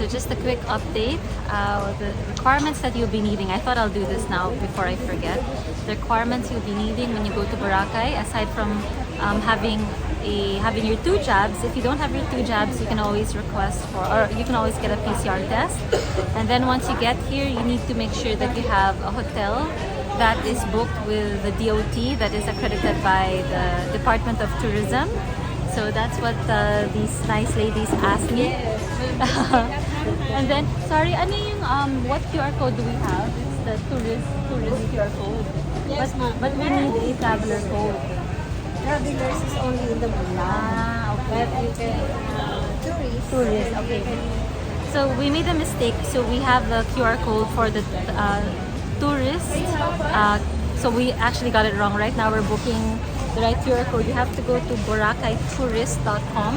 So just a quick update. The requirements that you'll be needing. I thought I'll do this now before I forget. The requirements you'll be needing when you go to Boracay, aside from having your 2 jabs. If you don't have your 2 jabs, you can always request for, or you can always get a PCR test. And then once you get here, you need to make sure that you have a hotel that is booked with the DOT, that is accredited by the Department of Tourism. So that's what these nice ladies asked me. And then, sorry, ano yung, what QR code do we have? It's the tourist QR code. Yes, but we need a traveler code. Travelers is only in the Boracay. Okay. But you can, Tourist, okay. So we made a mistake. So we have the QR code for the tourists. So we actually got it wrong. Right now we're booking the right QR code. You have to go to boracaytourist.com,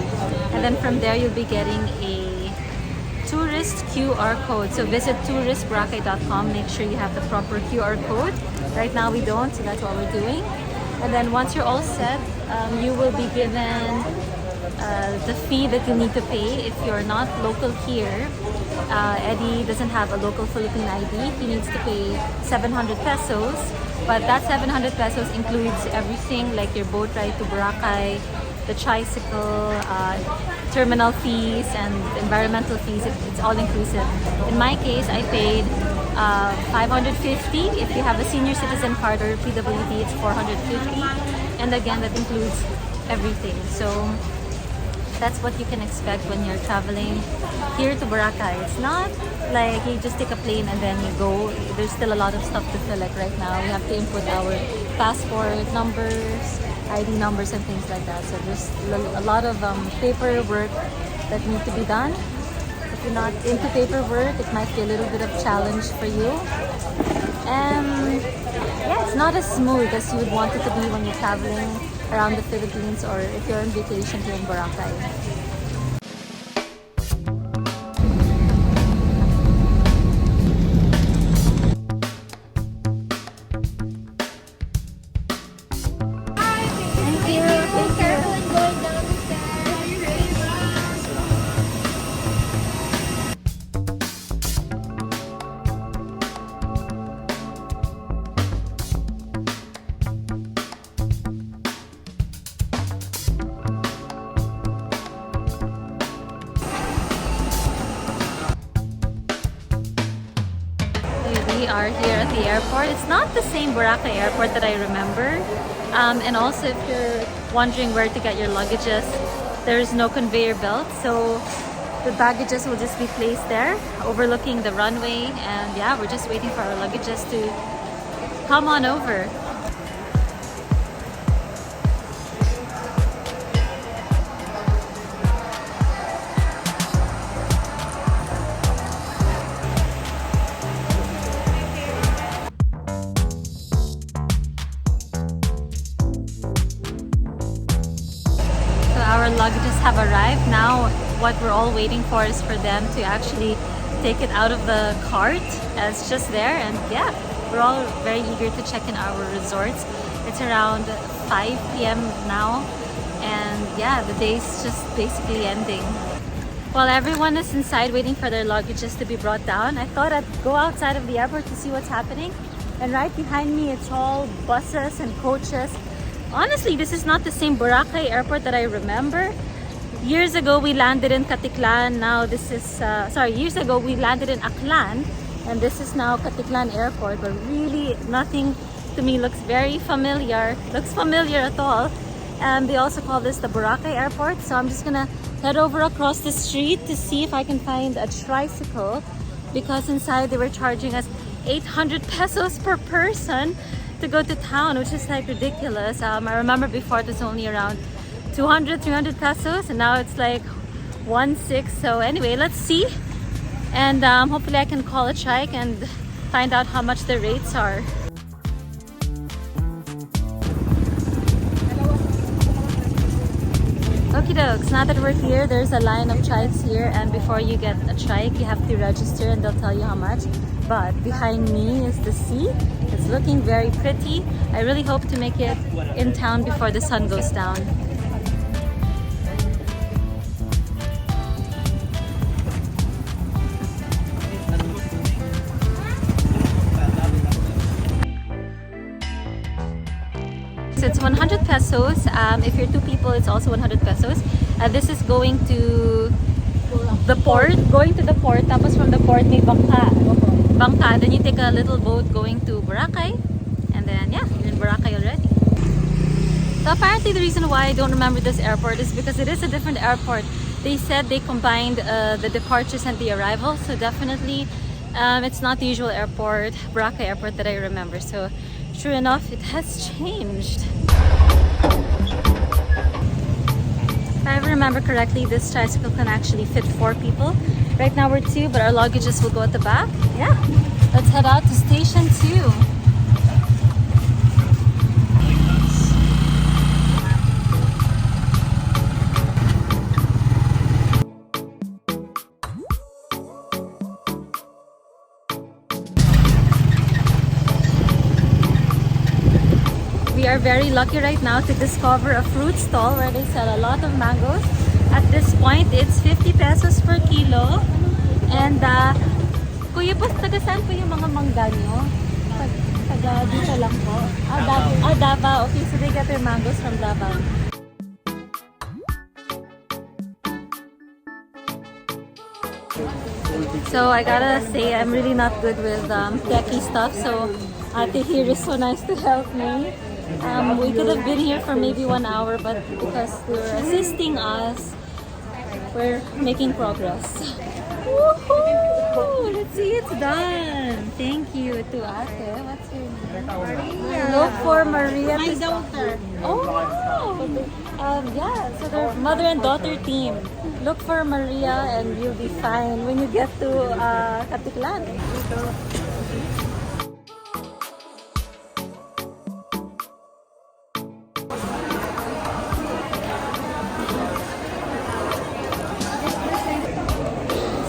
and then from there you'll be getting a tourist QR code. So visit touristboracay.com. Make sure you have the proper QR code. Right now we don't, so that's what we're doing. And then once you're all set, you will be given the fee that you need to pay. If you're not local here, Eddie doesn't have a local Philippine ID. He needs to pay 700 pesos. But that 700 pesos includes everything, like your boat ride to Boracay, the tricycle, terminal fees, and environmental fees. It's all inclusive. In my case, I paid 550. If you have a senior citizen card or PWD, it's 450. And again, that includes everything. So that's what you can expect when you're traveling here to Boracay. It's not like you just take a plane and then you go. There's still a lot of stuff to fill. Like right now, we have to input our passport numbers, ID numbers, and things like that. So there's a lot of paperwork that need to be done. If you're not into paperwork, it might be a little bit of challenge for you. And yeah, it's not as smooth as you would want it to be when you're traveling around the Philippines or if you're on vacation here in Boracay. We are here at the airport. It's not the same Boracay airport that I remember. And also, if you're wondering where to get your luggages, there is no conveyor belt. So the baggages will just be placed there, overlooking the runway. And yeah, we're just waiting for our luggages to come on over. Our luggages have arrived. Now what we're all waiting for is for them to actually take it out of the cart. It's just there, and yeah, we're all very eager to check in our resorts. It's around 5 p.m. now, and yeah, the day's just basically ending. While everyone is inside waiting for their luggages to be brought down, I thought I'd go outside of the airport to see what's happening. And right behind me, it's all buses and coaches. Honestly, this is not the same Boracay airport that I remember. Years ago, we landed in Caticlan. Now this is, years ago, we landed in Aklan. And this is now Caticlan Airport. But really, nothing to me looks very familiar. Looks familiar at all. And they also call this the Boracay Airport. So I'm just gonna head over across the street to see if I can find a tricycle. Because inside they were charging us 800 pesos per person to go to town, which is like ridiculous. I remember before it was only around 200-300 pesos, and now it's like 1.6. So anyway, let's see, and hopefully I can call a trike and find out how much the rates are. Okie dokes, now that we're here, there's a line of trikes here, and before you get a trike, you have to register and they'll tell you how much. But behind me is the sea. It's looking very pretty. I really hope to make it in town before the sun goes down. pesos. If you're 2 people, it's also 100 pesos. This is going to the port. Going to the port. Tapos from the port, may bangka. Bangka. Then you take a little boat going to Boracay. And then, yeah, you're in Boracay already. So apparently the reason why I don't remember this airport is because it is a different airport. They said they combined the departures and the arrival. So definitely it's not the usual airport, Boracay Airport, that I remember. So true enough, it has changed. If I remember correctly, this tricycle can actually fit 4 people. Right now we're 2, but our luggages will go at the back. Yeah, let's head out to station 2. We are very lucky right now to discover a fruit stall where they sell a lot of mangoes. At this point, it's 50 pesos per kilo. And kuya po, taga saan po yung mga mangga nyo? Taga dito lang po. Davao. Okay, so they get their mangoes from Davao. So I gotta say, I'm really not good with techie stuff. So Ate here is so nice to help me. We could have been here for maybe 1 hour, but because they were assisting us, we're making progress. Woohoo! Let's see, it's done. Thank you to Ate. What's your name? Maria. Look for Maria. My daughter. Oh, yeah. So they're mother and daughter team. Look for Maria, and you'll be fine when you get to Katiklan.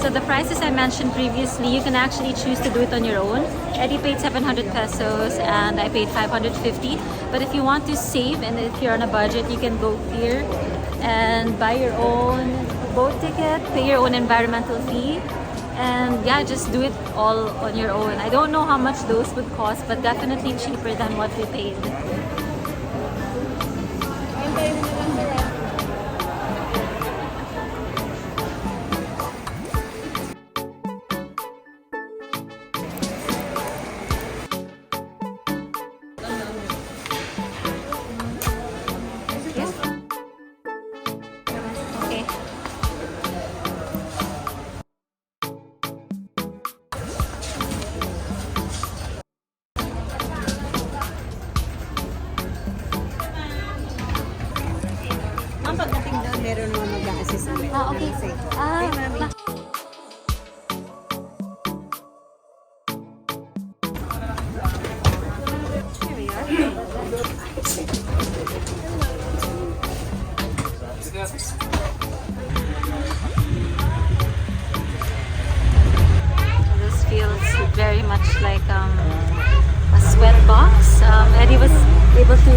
So the prices I mentioned previously, you can actually choose to do it on your own. Eddie paid 700 pesos and I paid 550. But if you want to save and if you're on a budget, you can go here and buy your own boat ticket, pay your own environmental fee, and yeah, just do it all on your own. I don't know how much those would cost, but definitely cheaper than what we paid. Pagdating doon, meron naman mag-a-assist ulit. Okay. Mami. Here we are. This feels very much like a sweat box. Eddie was able to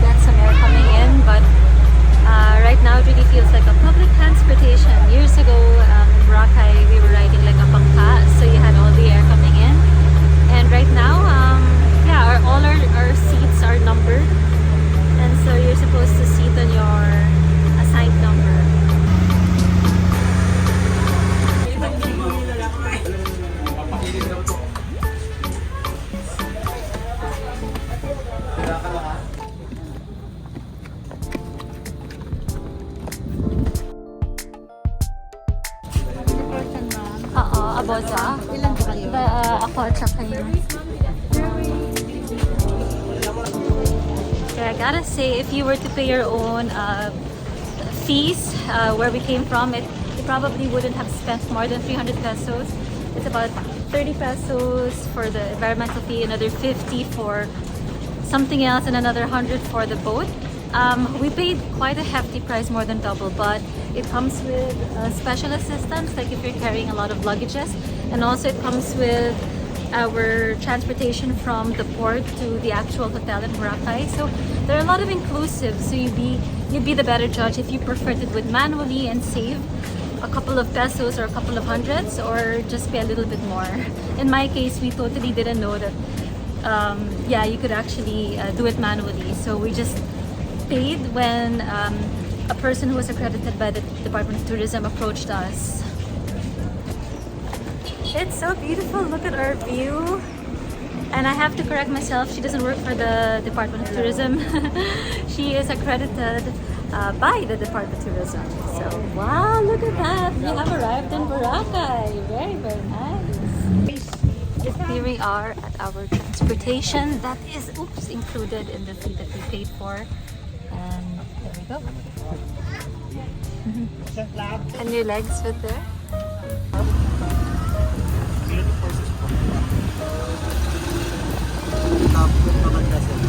get some air coming in, but right now it really feels like a public transportation. Years ago in Boracay, we were riding like a bangka, so you had all the air coming in. And right now, yeah, all our seats are numbered, and so you're supposed to sit on your assigned number. Aboza. Ilan ba kayo? Ako at saka yun. Okay, I gotta say, if you were to pay your own fees where we came from, you probably wouldn't have spent more than 300 pesos. It's about 30 pesos for the environmental fee, another 50 for something else, and another 100 for the boat. We paid quite a hefty price, more than double, but it comes with special assistance, like if you're carrying a lot of luggages, and also it comes with our transportation from the port to the actual hotel in Boracay. So there are a lot of inclusives, so you'd be the better judge if you prefer to do it manually and save a couple of pesos or a couple of hundreds, or just pay a little bit more. In my case, we totally didn't know that yeah, you could actually do it manually, so we just paid when a person who was accredited by the Department of Tourism approached us. It's so beautiful. Look at our view. And I have to correct myself. She doesn't work for the Department of Tourism. She is accredited by the Department of Tourism. So, wow, look at that. We have arrived in Boracay. Very, very nice. Here we are at our transportation. That is, included in the fee that we paid for. And there we go. And your legs fit there? Tapos maganda siya.